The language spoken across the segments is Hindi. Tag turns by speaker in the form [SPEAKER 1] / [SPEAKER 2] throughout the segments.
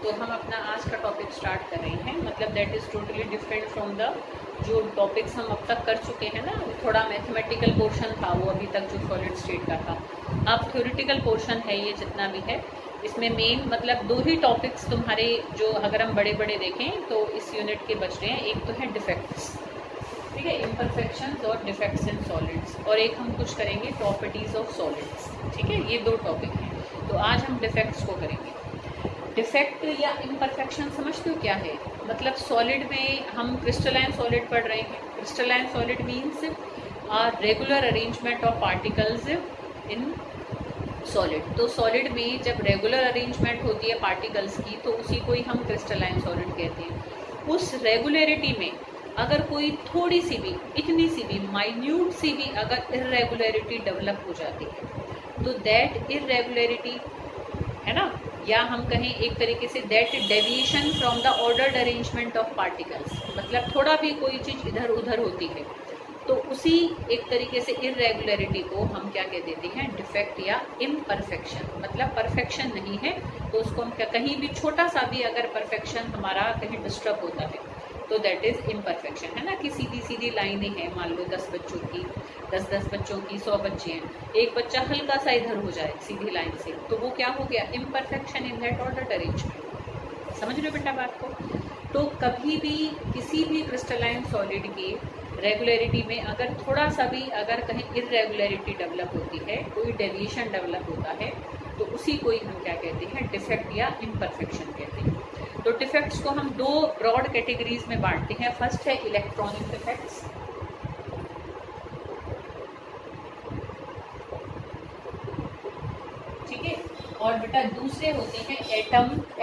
[SPEAKER 1] तो हम अपना आज का टॉपिक स्टार्ट कर रहे हैं, मतलब that is totally different from the जो टॉपिक्स हम अब तक कर चुके हैं ना। थोड़ा मैथमेटिकल पोर्शन था वो अभी तक जो सॉलिड स्टेट का था, अब थ्योरेटिकल पोर्शन है ये जितना भी है। इसमें मेन मतलब दो ही टॉपिक्स तुम्हारे जो अगर हम बड़े बड़े देखें तो इस यूनिट के बच रहे हैं। एक तो है डिफेक्ट्स, ठीक है, इम्परफेक्शंस और डिफेक्ट्स इन सॉलिड्स, और एक हम कुछ करेंगे प्रॉपर्टीज़ ऑफ सॉलिड्स, ठीक है। ये दो टॉपिक हैं, तो आज हम डिफेक्ट्स को करेंगे। डिफेक्ट या इम्परफेक्शन समझते हो क्या है? मतलब सॉलिड में हम क्रिस्टलाइन सॉलिड पढ़ रहे हैं। Crystalline solid means regular arrangement of particles in solid. तो सॉलिड में जब रेगुलर अरेंजमेंट होती है पार्टिकल्स की, तो उसी को ही हम क्रिस्टलाइन सॉलिड कहते हैं। उस रेगुलरिटी में अगर कोई थोड़ी सी भी, इतनी सी भी, माइन्यूट सी भी अगर इरेगुलरिटी डेवलप हो जाती है, तो दैट इरेगुलरिटी है ना, या हम कहें एक तरीके say that deviation from the ordered arrangement of particles, मतलब थोड़ा भी कोई चीज़ इधर उधर होती है तो उसी एक तरीके से इरेगुलरिटी को हम क्या कह देते हैं? डिफेक्ट या इम्परफेक्शन। मतलब परफेक्शन नहीं है तो उसको हम क्या, कहीं भी छोटा सा भी अगर परफेक्शन हमारा कहीं डिस्टर्ब होता है तो दैट इज़ इम्परफेक्शन, है ना। कि सीधी सीधी लाइनें हैं, मान लो 10 बच्चों की, 10 बच्चों की 100 बच्चे हैं, एक बच्चा हल्का सा इधर हो जाए सीधी लाइन से, तो वो क्या हो गया? Imperfection in that order arrangement. समझ रहे हो बेटा बात को? तो कभी भी किसी भी क्रिस्टलाइन सॉलिड की रेगुलरिटी में अगर थोड़ा सा भी अगर कहीं इरेगुलरिटी डेवलप होती है, कोई डेविएशन डेवलप होता है, तो उसी को ही हम क्या कहते हैं? डिफेक्ट या इम्परफेक्शन कहते हैं। तो डिफेक्ट्स को हम दो ब्रॉड कैटेगरीज में बांटते हैं। फर्स्ट है इलेक्ट्रॉनिक डिफेक्ट्स, ठीक है, और बेटा दूसरे होते हैं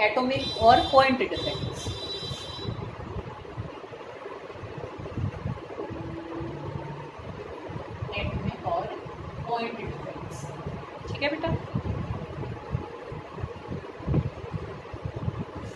[SPEAKER 1] एटॉमिक और पॉइंट डिफेक्ट्स। एटॉमिक और पॉइंट डिफेक्ट्स, ठीक है बेटा।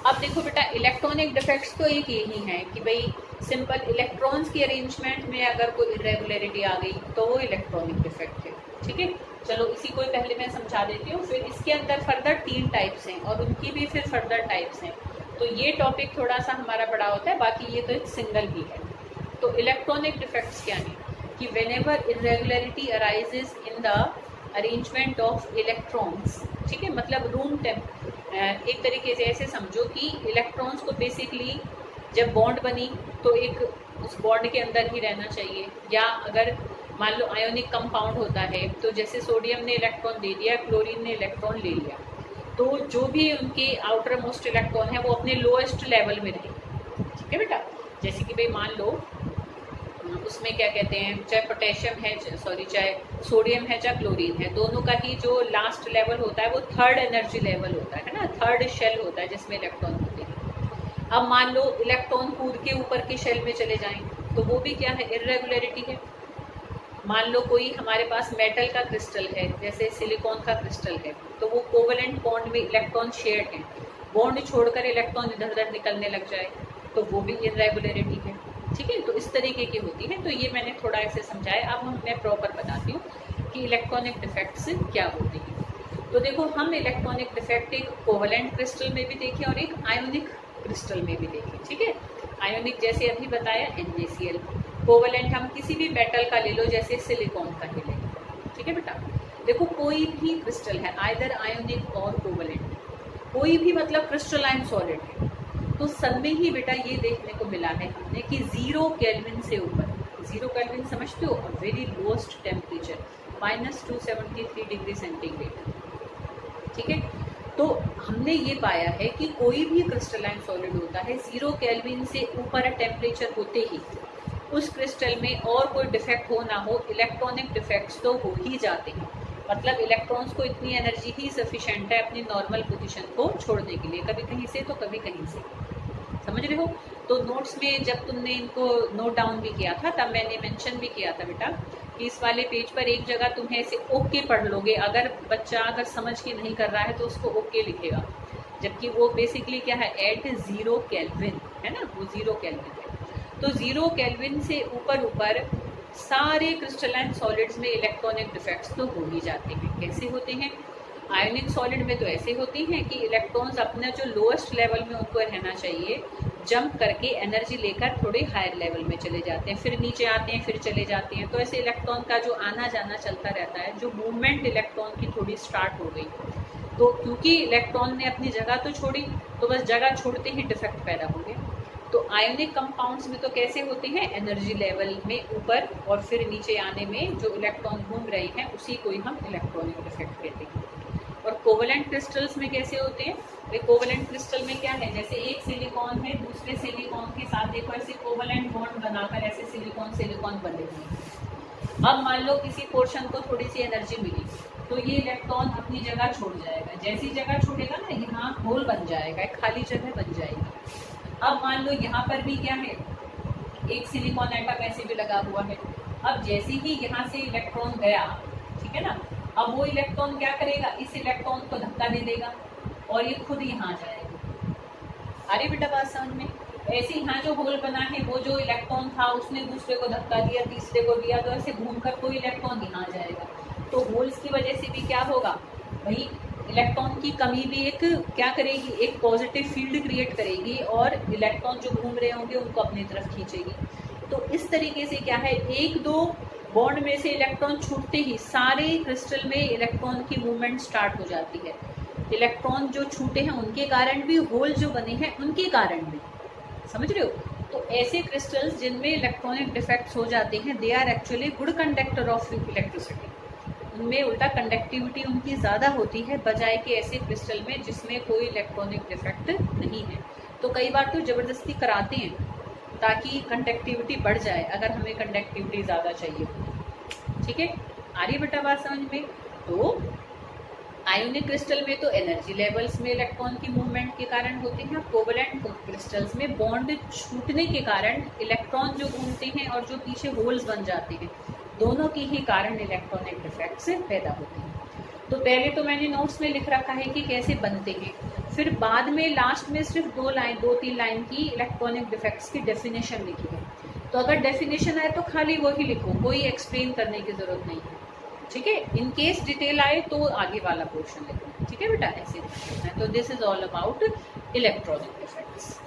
[SPEAKER 1] अब देखो बेटा, इलेक्ट्रॉनिक डिफेक्ट्स तो एक यही है कि भाई सिंपल इलेक्ट्रॉन्स की अरेंजमेंट में अगर कोई इरेगुलरिटी आ गई तो वो इलेक्ट्रॉनिक डिफेक्ट है, ठीक है। चलो इसी को पहले मैं समझा देती हूँ, फिर इसके अंदर फर्दर 3 टाइप्स हैं और उनकी भी फिर फर्दर टाइप्स हैं। तो ये टॉपिक थोड़ा सा हमारा बड़ा होता है, बाकी ये तो एक सिंगल ही है। तो इलेक्ट्रॉनिक डिफेक्ट्स क्या है कि whenever irregularity arises in the arrangement of electrons, ठीक है, मतलब रूम टेम्प एक तरीके से ऐसे समझो कि इलेक्ट्रॉन्स को बेसिकली जब बॉन्ड बनी तो एक उस बॉन्ड के अंदर ही रहना चाहिए, या अगर मान लो आयोनिक कंपाउंड होता है तो जैसे सोडियम ने इलेक्ट्रॉन दे दिया, क्लोरीन ने इलेक्ट्रॉन ले लिया, तो जो भी उनके आउटर मोस्ट इलेक्ट्रॉन है वो अपने लोएस्ट लेवल में रहे, ठीक है बेटा। जैसे कि भाई मान लो उसमें क्या कहते हैं, चाहे पोटेशियम है, सॉरी चाहे सोडियम है, चाहे क्लोरीन है, दोनों का ही जो लास्ट लेवल होता है वो थर्ड एनर्जी लेवल होता है ना, थर्ड शेल होता है जिसमें इलेक्ट्रॉन होते हैं। अब मान लो इलेक्ट्रॉन कूद के ऊपर के शेल में चले जाएं तो वो भी क्या है? इरेगुलरिटी है। मान लो कोई हमारे पास मेटल का क्रिस्टल है, जैसे सिलिकॉन का क्रिस्टल है, तो वो कोवेलेंट बॉन्ड में इलेक्ट्रॉन शेयर्ड है, बॉन्ड छोड़कर इलेक्ट्रॉन इधर उधर निकलने लग जाए तो वो भी इरेगुलरिटी है, ठीक है। तो इस तरीके की होती है। तो ये मैंने थोड़ा ऐसे समझाया। अब मैं प्रॉपर बताती हूँ कि इलेक्ट्रॉनिक डिफेक्ट्स क्या होते हैं। तो देखो, हम इलेक्ट्रॉनिक डिफेक्ट एक कोवेलेंट क्रिस्टल में भी देखें और एक आयोनिक क्रिस्टल में भी देखें, ठीक है। आयोनिक जैसे अभी बताया NaCl, कोवेलेंट हम किसी भी मेटल का ले लो, जैसे सिलिकॉन का ही ले लो, ठीक है बेटा। देखो कोई भी क्रिस्टल है, आइदर आयोनिक और कोवेलेंट, कोई भी मतलब क्रिस्टलाइन सॉलिड है, तो सब में ही बेटा ये देखने को मिला है हमने कि 0 केल्विन से ऊपर, 0 केल्विन समझते हो, very lowest temperature -273 degree centigrade, ठीक है। तो हमने ये पाया है कि कोई भी क्रिस्टलाइन सॉलिड होता है 0 केल्विन से ऊपर टेम्परेचर होते ही उस क्रिस्टल में और कोई डिफेक्ट हो ना हो, इलेक्ट्रॉनिक डिफेक्ट्स तो हो ही जाते हैं। मतलब इलेक्ट्रॉन्स को इतनी एनर्जी ही सफिशेंट है अपनी नॉर्मल पोजीशन को छोड़ने के लिए, कभी कहीं से तो कभी कहीं से। समझ रहे हो? तो नोट्स में जब तुमने इनको नोट डाउन भी किया था तब मैंने मेंशन भी किया था बेटा कि इस वाले पेज पर एक जगह तुम्हें ऐसे ओके पढ़ लोगे, अगर बच्चा अगर समझ के नहीं कर रहा है तो उसको ओके लिखेगा, जबकि वो बेसिकली क्या है? एट 0 केल्विन, है ना, वो 0 केल्विन है। तो 0 केल्विन से ऊपर सारे क्रिस्टलाइन सॉलिड्स में इलेक्ट्रॉनिक डिफेक्ट्स तो हो ही जाते हैं। कैसे होते हैं? आयोनिक सॉलिड में तो ऐसे होती हैं कि इलेक्ट्रॉन्स अपना जो लोएस्ट लेवल में उनको रहना चाहिए, जंप करके एनर्जी लेकर थोड़े हायर लेवल में चले जाते हैं, फिर नीचे आते हैं, फिर चले जाते हैं। तो ऐसे इलेक्ट्रॉन का जो आना जाना चलता रहता है, जो मूवमेंट इलेक्ट्रॉन की थोड़ी स्टार्ट हो गई, तो क्योंकि इलेक्ट्रॉन ने अपनी जगह तो छोड़ी, तो बस जगह छोड़ते ही डिफेक्ट पैदा हो गए। तो आयोनिक कंपाउंड्स में तो कैसे होते हैं, एनर्जी लेवल में ऊपर और फिर नीचे आने में जो इलेक्ट्रॉन घूम रहे हैं उसी को ही हम इलेक्ट्रॉनिक डिफेक्ट कहते हैं। और कोवेलेंट क्रिस्टल्स में कैसे होते हैं, वे कोवेलेंट क्रिस्टल में क्या है, जैसे एक सिलिकॉन है दूसरे सिलिकॉन के साथ देखो ऐसे कोवेलेंट बॉन्ड बनाकर ऐसे सिलिकॉन सिलिकॉन बने हुए हैं। अब मान लो किसी पोर्शन को थोड़ी सी एनर्जी मिली, तो ये इलेक्ट्रॉन अपनी जगह छोड़ जाएगा, जैसी जगह छोड़ेगा ना यहाँ होल बन जाएगा, एक खाली जगह बन जाएगी। अब मान लो यहाँ पर भी क्या है, एक सिलिकॉन एटम ऐसे भी लगा हुआ है। अब जैसे ही यहाँ से इलेक्ट्रॉन गया, ठीक है ना, अब वो इलेक्ट्रॉन क्या करेगा, इस इलेक्ट्रॉन को धक्का दे देगा और ये खुद यहाँ जाएगा। अरे बेटा बात समझ में, ऐसे यहाँ जो होल बना है वो जो इलेक्ट्रॉन था उसने दूसरे को धक्का दिया, तीसरे को दिया, तो ऐसे घूमकर कोई इलेक्ट्रॉन यहाँ जाएगा। तो होल्स की वजह से भी क्या होगा भाई, इलेक्ट्रॉन की कमी भी एक क्या करेगी, एक पॉजिटिव फील्ड क्रिएट करेगी और इलेक्ट्रॉन जो घूम रहे होंगे उनको अपनी तरफ खींचेगी। तो इस तरीके से क्या है, एक दो बॉन्ड में से इलेक्ट्रॉन छूटते ही सारे क्रिस्टल में इलेक्ट्रॉन की मूवमेंट स्टार्ट हो जाती है। इलेक्ट्रॉन जो छूटे हैं उनके कारण भी, होल जो बने हैं उनके कारण भी, समझ रहे हो। तो ऐसे क्रिस्टल्स जिनमें इलेक्ट्रॉनिक डिफेक्ट्स हो जाते हैं, they are actually good conductor of electricity, उनमें उल्टा कंडक्टिविटी उनकी ज़्यादा होती है बजाय कि ऐसे क्रिस्टल में जिसमें कोई इलेक्ट्रॉनिक डिफेक्ट नहीं है। तो कई बार तो ज़बरदस्ती कराते हैं ताकि कंडक्टिविटी बढ़ जाए, अगर हमें कंडक्टिविटी ज़्यादा चाहिए। ठीक है, आ रही बेटा बात समझ में। तो आयोनिक क्रिस्टल में तो एनर्जी लेवल्स में इलेक्ट्रॉन की मूवमेंट के कारण होते हैं, कोवेलेंट क्रिस्टल्स में बॉन्ड छूटने के कारण इलेक्ट्रॉन जो घूमते हैं और जो पीछे होल्स बन जाते हैं, दोनों के ही कारण इलेक्ट्रॉनिक डिफेक्ट्स पैदा होते हैं। तो पहले तो मैंने नोट्स में लिख रखा है कि कैसे बनते हैं, फिर बाद में लास्ट में सिर्फ 2-3 लाइन की इलेक्ट्रॉनिक डिफेक्ट्स की डेफिनेशन लिखी है। तो अगर डेफिनेशन आए तो खाली वही लिखो, कोई एक्सप्लेन करने की ज़रूरत नहीं है। ठीक है, इन केस डिटेल आए तो आगे वाला पोर्शन लिखो। ठीक है बेटा, ऐसे। तो this is all about electronic defects.